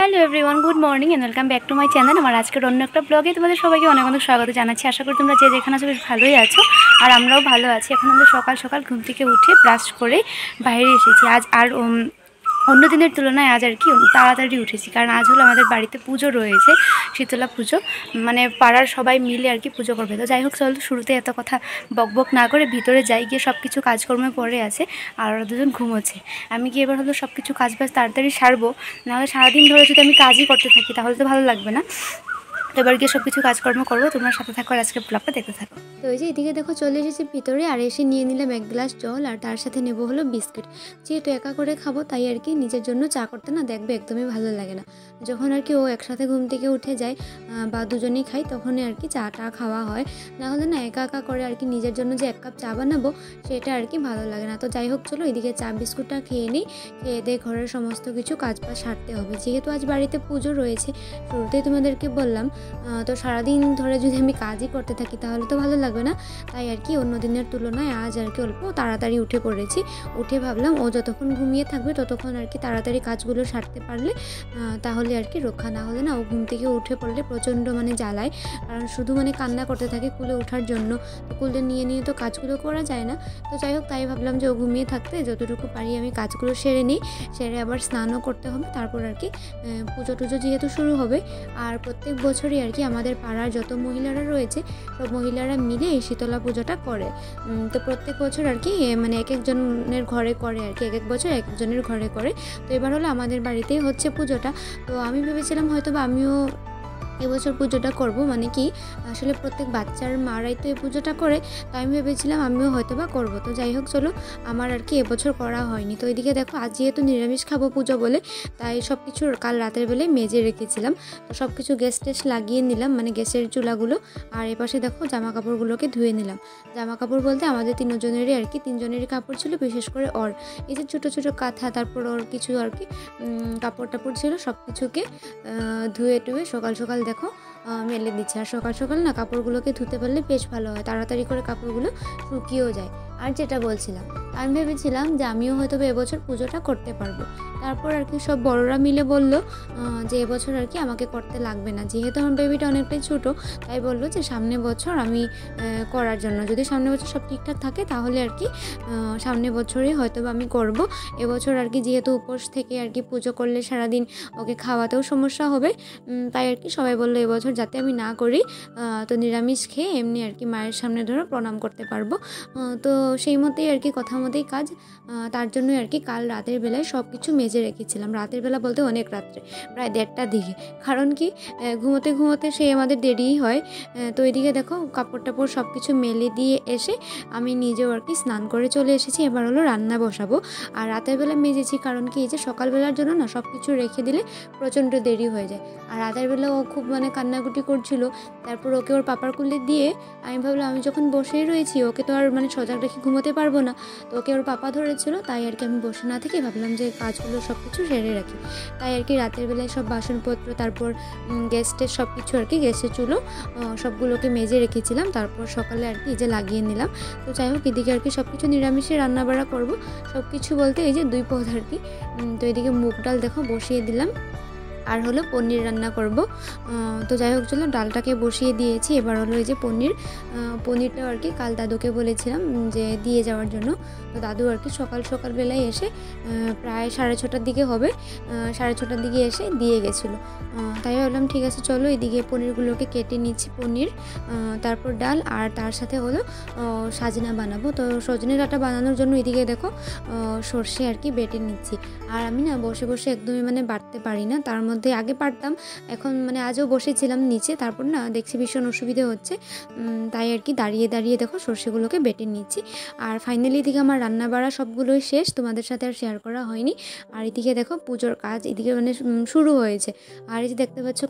Hello everyone, good morning and welcome back to my channel. আমার আজকের অন্য একটা ব্লগে তোমাদের সবাইকে অনেক অনেক স্বাগত জানাচ্ছি। আশা করি তোমরা যে যেখানে আছো বেশ ভালোই আছো, আর আমরাও ভালো আছি। এখন আমরা সকাল সকাল ঘুম থেকে উঠে ব্রাশ করে বাইরে এসেছি। আজ আর অন্য দিনের তুলনায় আজ আর কি তাড়াতাড়ি উঠেছি, কারণ আজ হলো আমাদের বাড়িতে পুজো রয়েছে, শীতলা পুজো। মানে পাড়ার সবাই মিলে আর কি পুজো করবে। তো যাই হোক, চলো শুরুতে এত কথা বকবক না করে ভিতরে যাই, গিয়ে সব কিছু কাজকর্মে পড়ে আছে আর ওরা দুজন ঘুমোচ্ছে। আমি কি এবার হলো সব কিছু কাজ বাজ তাড়াতাড়ি সারবো, নাহলে সারাদিন ধরে যদি আমি কাজই করতে থাকি তাহলে তো ভালো লাগবে না। তো এবার গিয়ে সব কিছু কাজকর্ম করবো, তোমরা সাথে থাকো আর আজকে ব্লগটা দেখতে থাকো। তো এই যে এদিকে দেখো চলে এসেছি ভিতরে, আর এসে নিয়ে নিলাম এক গ্লাস জল, আর তার সাথে নেবো হলো বিস্কিট। যেহেতু একা করে খাবো তাই আর কি নিজের জন্য চা করতে না দেখবে একদমই ভালো লাগে না। যখন আর কি ও একসাথে ঘুম থেকে উঠে যায় বা দুজনেই খাই, তখনই আর কি চাটা খাওয়া হয়। না হলে না একা একা করে আর কি নিজের জন্য যে এক কাপ চা বানাবো সেটা আর কি ভালো লাগে না। তো যাই হোক, চলো এদিকে চা বিস্কুটটা খেয়ে নিই। খেয়ে দিয়ে ঘরের সমস্ত কিছু কাজ বাজ সারতে হবে, যেহেতু আজ বাড়িতে পুজো রয়েছে। শুরুতেই তোমাদেরকে বললাম, তো সারাদিন ধরে যদি আমি কাজই করতে থাকি তাহলে তো ভালো লাগবে না। তাই আর কি অন্য দিনের তুলনায় আজ আর কি অল্প তাড়াতাড়ি উঠে পড়েছি। উঠে ভাবলাম ও যতক্ষণ ঘুমিয়ে থাকবে ততক্ষণ আর কি তাড়াতাড়ি কাজগুলো সারতে পারলে তাহলে আর কি রক্ষা। না হলে না ও ঘুম থেকে উঠে পড়লে প্রচণ্ড মানে জ্বালায়, কারণ শুধু মানে কান্না করতে থাকে কুলে ওঠার জন্য। তো কুলে নিয়ে নিয়ে তো কাজগুলো করা যায় না। তো যাই হোক, তাই ভাবলাম যে ও ঘুমিয়ে থাকতে যতটুকু পারি আমি কাজগুলো সেরে নিই। সেরে আবার স্নানও করতে হবে, তারপর আর কি পুজো টুজো যেহেতু শুরু হবে। আর প্রত্যেক বছরই আর কি আমাদের পাড়ার যত মহিলারা রয়েছে সব মহিলারা মিলে এই শীতলা পুজোটা করে। তো প্রত্যেক বছর আর কি মানে এক একজনের ঘরে করে আর কি, এক এক বছর এক একজনের ঘরে করে। তো এবার হলো আমাদের বাড়িতেই হচ্ছে পুজোটা। তো আমি ভেবেছিলাম হয়তো বা আমিও এবছর পুজোটা করব, মানে কি আসলে প্রত্যেক বাচ্চার মারাই তো এই পুজোটা করে, তো আমি ভেবেছিলাম আমিও হয়তো বা করবো। তো যাই হোক, চলো আমার আর কি এবছর করা হয়নি। তো এদিকে দেখো আজ যেহেতু নিরামিষ খাবো পুজো বলে, তাই সব কিছু কাল রাতের বেলায় মেজে রেখেছিলাম। তো সব কিছু গ্যাস টেস লাগিয়ে নিলাম, মানে গ্যাসের চুলাগুলো। আর এপাশে দেখো জামা কাপড়গুলোকে ধুয়ে নিলাম। জামা কাপড় বলতে আমাদের তিনজনেরই আর কি, তিনজনেরই কাপড় ছিল, বিশেষ করে ওর এই যে ছোটো ছোটো কাঁথা, তারপর ওর কিছু আর কি কাপড় টাপড় ছিল, সব কিছুকে ধুয়ে টুয়ে সকাল সকাল দেখো মেলে দিচ্ছে। আর সকাল সকাল না কাপড়গুলোকে ধুতে পারলে বেশ ভালো হয়, তাড়াতাড়ি করে কাপড়গুলো শুকিয়েও যায়। আর যেটা বলছিলাম, আমি ভেবেছিলাম যে আমিও হয়তো এবছর পুজোটা করতে পারবো। তারপর আর কি সব বড়রা মিলে বলল যে এবছর আর কি আমাকে করতে লাগবে না, যেহেতু আমার বেবিটা অনেকটাই ছোটো। তাই বললো যে সামনে বছর আমি করার জন্য, যদি সামনে বছর সব ঠিকঠাক থাকে তাহলে আর কি সামনে বছরই হয়তো আমি করব। এবছর আর কি যেহেতু উপোস থেকে আর কি পুজো করলে সারাদিন ওকে খাওয়াতেও সমস্যা হবে, তাই আর কি সবাই বললো এবছর যাতে আমি না করি। তো নিরামিষ খেয়ে এমনি আর কি মায়ের সামনে ধরো প্রণাম করতে পারবো। তো সেই মতেই আর কি কথা মতেই কাজ। তার জন্যই আর কি কাল রাতের বেলায় সব কিছু মেজে রেখেছিলাম। রাতের বেলা বলতে অনেক রাত্রে, প্রায় 1:30টার দিকে, কারণ কি ঘুমোতে ঘুমোতে সেই আমাদের দেরিই হয়। তো এদিকে দেখো কাপড় টাপড় সব কিছু মেলে দিয়ে এসে আমি নিজেও আর কি স্নান করে চলে এসেছি। এবার হলো রান্না বসাবো। আর রাতের বেলা মেজেছি কারণ কি এই যে সকালবেলার জন্য না সব কিছু রেখে দিলে প্রচণ্ড দেরি হয়ে যায়। আর রাতের বেলা ও খুব মানে কান্নাকুটি করছিল, তারপর ওকে ওর পাপার কোলে দিয়ে আমি ভাবলাম আমি যখন বসেই রয়েছি ওকে তো আর মানে সজাগ রেখে ঘুমোতে পারবো না। তো ওকে ওর পাপা ধরেছিল, তাই আর কি আমি বসে না থেকে ভাবলাম যে কাজগুলো সব কিছু সেরে রাখি। তাই আর কি রাতের বেলায় সব বাসনপত্র, তারপর গ্যাসটের সব কিছু আর কি, গ্যাসের চুলো সবগুলোকে মেজে রেখেছিলাম। তারপর সকালে আর কি এই যে লাগিয়ে নিলাম। তো যাই হোক, এদিকে আর কি সব কিছু নিরামিষে রান্নাবাড়া করবো। সব কিছু বলতে এই যে 2 পদ আর কি। তো এদিকে মুগ ডাল দেখো বসিয়ে দিলাম, আর হলো পনির রান্না করব। তো যাই হোক, চলো ডালটাকে বসিয়ে দিয়েছি। এবার হলো এই যে পনিরটাও আর কি কাল দাদুকে বলেছিলাম যে দিয়ে যাওয়ার জন্য। তো দাদু আর কি সকাল সকালবেলায় এসে প্রায় 6:30টার দিকে হবে, 6:30টার দিকে এসে দিয়ে গেছিলো। তাই ভাবলাম ঠিক আছে চলো এদিকে পনিরগুলোকে কেটে নিচ্ছি, পনির তারপর ডাল, আর তার সাথে হলো সাজনা বানাবো। তো সজনে ডাঁটা বানানোর জন্য এদিকে দেখো সর্ষে আর কি বেটে নিচ্ছি। আর আমি না বসে বসে একদমই মানে বাটতে পারি না, তার মধ্যে আগে পারতাম, এখন মানে আজও বসেছিলাম নিচে, তারপর না দেখছি ভীষণ অসুবিধে হচ্ছে। তাই আর কি দাঁড়িয়ে দাঁড়িয়ে দেখো সর্ষেগুলোকে বেটে নিচ্ছি। আর ফাইনালি এদিকে আমার রান্না বাড়া সবগুলোই শেষ, তোমাদের সাথে আর শেয়ার করা হয়নি। আর এদিকে দেখো পুজোর কাজ এদিকে মানে শুরু হয়েছে। আর এই যে দেখতে পাচ্ছ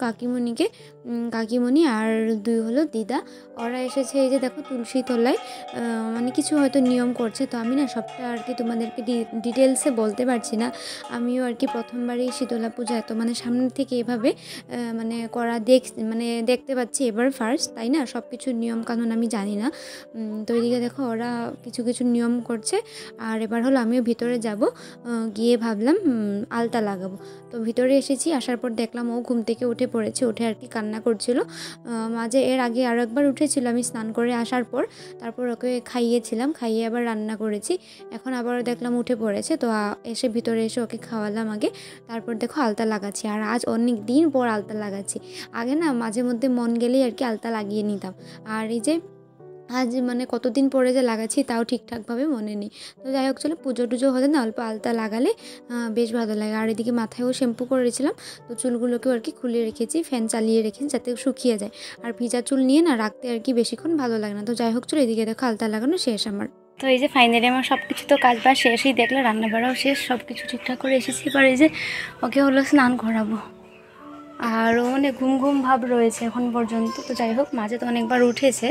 কাকিমণি আর 2 হলো দিদা, ওরা এসেছে এই যে দেখো তুলসী তলায়, মানে কিছু হয়তো নিয়ম করছে। তো আমি না সবটা আর কি তোমাদেরকে ডিটেলসে বলতে পারছি না, আমিও আর কি প্রথমবারই শীতলা পূজা এত মানে সামনে থেকে এভাবে মানে করা দেখতে পাচ্ছি এবার ফার্স্ট, তাই না? সব কিছু নিয়মকানুন আমি জানি না। তো এদিকে দেখো ওরা কিছু কিছু নিয়ম করছে। আর এবার হলো আমিও ভিতরে যাব, গিয়ে ভাবলাম আলতা লাগাবো। তো ভিতরে এসেছি, আসার পর দেখলাম ও ঘুম থেকে উঠে পড়েছে, উঠে আর কি কান্না করছিল। মাঝে এর আগে আরও একবার উঠেছিল আমি স্নান করে আসার পর, তারপর ওকে খাইয়েছিলাম, খাইয়ে আবার রান্না করেছি। এখন আবারও দেখলাম উঠে পড়েছে, তো এসে ভিতরে এসে ওকে খাওয়ালাম আগে, তারপর দেখো আলতা লাগাচ্ছি। আর আজ অনেক দিন পর আলতা লাগাচ্ছি। আগে না মাঝে মধ্যে মন গেলেই আর কি আলতা লাগিয়ে নিতাম, আর এই যে আজ মানে কতদিন পরে যে লাগাচ্ছি তাও ঠিকঠাকভাবে মনে নেই। তো যাই হোক, চলো পুজো টুজো হলে না অল্প আলতা লাগালে বেশ ভালো লাগে। আর এদিকে মাথায়ও শ্যাম্পু করেছিলাম, তো চুলগুলোকেও আর কি খুলে রেখেছি, ফ্যান চালিয়ে রেখেছি যাতে শুকিয়ে যায়। আর ভিজা চুল নিয়ে না রাখতে আর কি বেশিক্ষণ ভালো লাগে না। তো যাই হোক, চলো এদিকে দেখো আলতা লাগানো শেষ আমার। তো এই যে ফাইনালি আমার সব কিছু তো কাজ বাজ শেষই, দেখলে রান্না বাড়াও শেষ, সব কিছু ঠিকঠাক করে এসেছি। এবার এই যে ওকে হলো স্নান করাবো, আর ও মানে ঘুম ঘুম ভাব রয়েছে এখন পর্যন্ত। তো যাই হোক, মাঝে তো অনেকবার উঠেছে,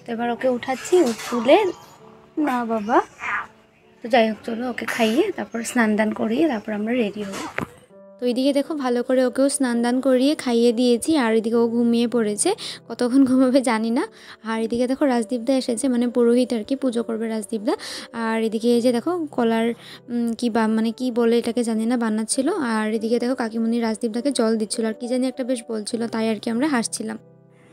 তো এবার ওকে উঠাচ্ছি, তুলে না বাবা। তো যাই হোক, চলো ওকে খাইয়ে তারপর স্নান দান করিয়ে তারপর আমরা রেডি হব। তো এইদিকে দেখো ভালো করে ওকেও স্নান দান করিয়ে খাইয়ে দিয়েছি, আর এদিকে ও ঘুমিয়ে পড়েছে, কতক্ষণ ঘুমাবে জানি না। আর এদিকে দেখো রাজদীপদা এসেছে, মানে পুরোহিত আর কি, পুজো করবে রাজদীপদা। আর এদিকে এই যে দেখো কলার মানে কি বলে এটাকে জানি না বানাচ্ছিল। আর এদিকে দেখো কাকিমণি রাজদীপদাকে জল দিচ্ছিল, আর কি জানি একটা বেশ বলছিল, তাই আর কি আমরা হাসছিলাম।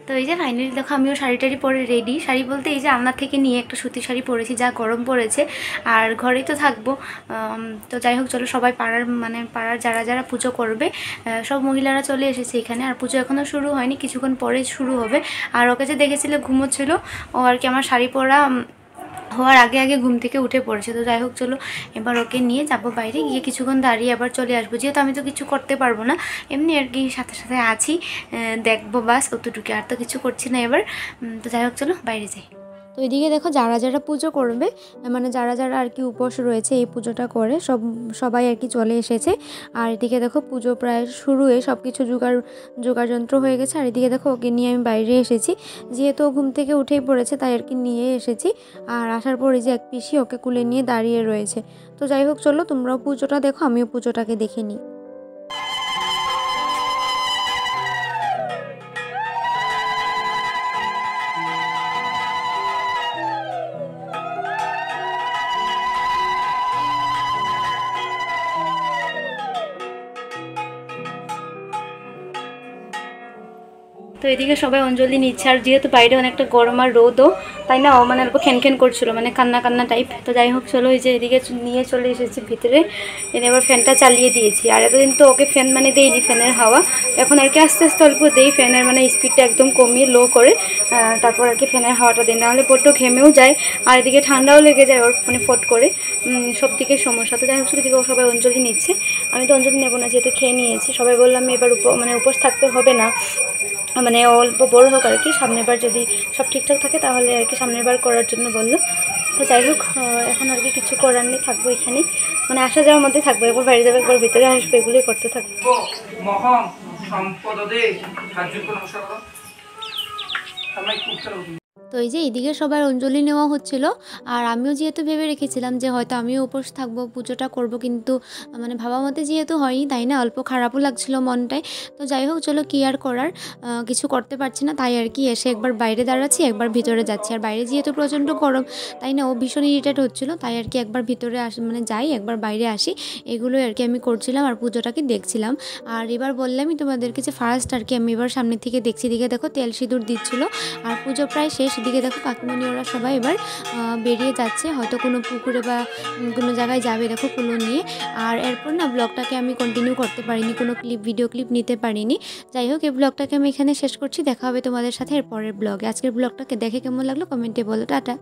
তো এই যে ফাইনালি দেখো আমিও শাড়ি টাড়ি পরে রেডি। শাড়ি বলতে এই যে আলনা থেকে নিয়ে একটা সুতি শাড়ি পরেছি, যা গরম পড়েছে, আর ঘরেই তো থাকবো। তো যাই হোক, চলো সবাই পাড়ার যারা যারা পুজো করবে সব মহিলারা চলে এসেছে এখানে। আর পুজো এখনও শুরু হয়নি, কিছুক্ষণ পরে শুরু হবে। আর ওকে যে দেখেছিলে ঘুমোচ্ছিল, ও আর কি আমার শাড়ি পরা হওয়ার আগে আগে ঘুম থেকে উঠে পড়েছে। তো যাই হোক, চলো এবার ওকে নিয়ে যাবো বাইরে, গিয়ে কিছুক্ষণ দাঁড়িয়ে আবার চলে আসবো, যেহেতু আমি তো কিছু করতে পারবো না, এমনি আর কি সাথে সাথে আছি, দেখবো বাস অতটুকু, আর তো কিছু করছি না এবার। তো যাই হোক, চলো বাইরে যাই। তো এদিকে দেখো যারা যারা পুজো করবে, মানে যারা যারা আর কি উপোস রয়েছে এই পুজোটা করে, সবাই আর কি চলে এসেছে। আর এদিকে দেখো পুজো প্রায় শুরু হয়ে সব কিছু জোগাড় যন্ত্র হয়ে গেছে। আর এদিকে দেখো ওকে নিয়ে আমি বাইরে এসেছি, যেহেতু ঘুম থেকে উঠেই পড়েছে তাই আর কি নিয়ে এসেছি। আর আসার পরে যে এক পিসি ওকে কুলে নিয়ে দাঁড়িয়ে রয়েছে। তো যাই হোক, চলো তোমরাও পুজোটা দেখো, আমিও পুজোটাকে দেখে নিই। তো এদিকে সবাই অঞ্জলি নিচ্ছে, আর যেহেতু বাইরে অনেকটা গরম আর রোদও, তাই না, ও মানে অল্প খ্যানখ্যান করছিলো, মানে কান্না কান্না টাইপ। তো যাই হোক, চলো এই যে এদিকে নিয়ে চলে এসেছি ভিতরে, এনে এবার ফ্যানটা চালিয়ে দিয়েছি। আর এতদিন তো ওকে ফ্যান মানে দেইনি, ফ্যানের হাওয়া, এখন আর কি আস্তে আস্তে অল্প দেই, ফ্যানের মানে স্পিডটা একদম কমিয়ে লো করে তারপর আর কি ফ্যানের হাওয়াটা দিই, নাহলে বড্ড ঘেমেও যায়, আর এদিকে ঠান্ডাও লেগে যায় ওর, মানে ফট করে সব দিকে সমস্যা। তো যাই হোক, এদিকে ও সবাই অঞ্জলি নিচ্ছে, আমি তো অঞ্জলি নেবো না যেহেতু খেয়ে নিয়েছি। সবাই বললাম এবার উপোস থাকতে হবে না, মানে অল্প বড় হোক আর কি, সামনের বার যদি সব ঠিকঠাক থাকে তাহলে আর কি সামনের বার করার জন্য বললো। তো যাই হোক, এখন আর কি কিছু করার নেই, থাকবো এখানে, মানে আসা যাওয়ার মধ্যে থাকবো, একবার বাইরে যাবো একবার ভিতরে আসবো, এগুলোই করতে থাকবো। তো এই যে এইদিকে সবার অঞ্জলি নেওয়া হচ্ছিল, আর আমিও যেহেতু ভেবে রেখেছিলাম যে হয়তো আমিও উপোস থাকবো, পুজোটা করব, কিন্তু মানে ভাবা মতে যেহেতু হয়নি, তাই না, অল্প খারাপও লাগছিল মনটায়। তো যাই হোক, চলো কি আর করার, কিছু করতে পারছি না, তাই আর কি এসে একবার বাইরে দাঁড়াচ্ছি, একবার ভিতরে যাচ্ছি। আর বাইরে যেহেতু প্রচণ্ড গরম, তাই না, ও ভীষণ ইরিটেট হচ্ছিলো, তাই আর কি একবার ভিতরে মানে যাই, একবার বাইরে আসি, এগুলোই আর কি আমি করছিলাম আর পুজোটাকে দেখছিলাম। আর এবার বললামই তোমাদেরকে যে ফার্স্ট আর কি আমি এবার সামনে থেকে দেখছি, দিকে দেখো তেল সিঁদুর দিচ্ছিলো, আর পুজো প্রায় শেষ। দিকে দেখো কাকিমণি ওরা সবাই এবার বেরিয়ে যাচ্ছে, হয়তো কোনো পুকুরে বা কোনো জায়গায় যাবে দেখো কুলো নিয়ে। আর এরপর না ব্লগটাকে আমি কন্টিনিউ করতে পারিনি, কোনো ভিডিও ক্লিপ নিতে পারিনি। যাই হোক, এই ব্লগটাকে আমি এখানে শেষ করছি, দেখা হবে তোমাদের সাথে এর পরের ব্লগে। আজকের ব্লগটাকে দেখে কেমন লাগলো কমেন্টে বলো। টাটা।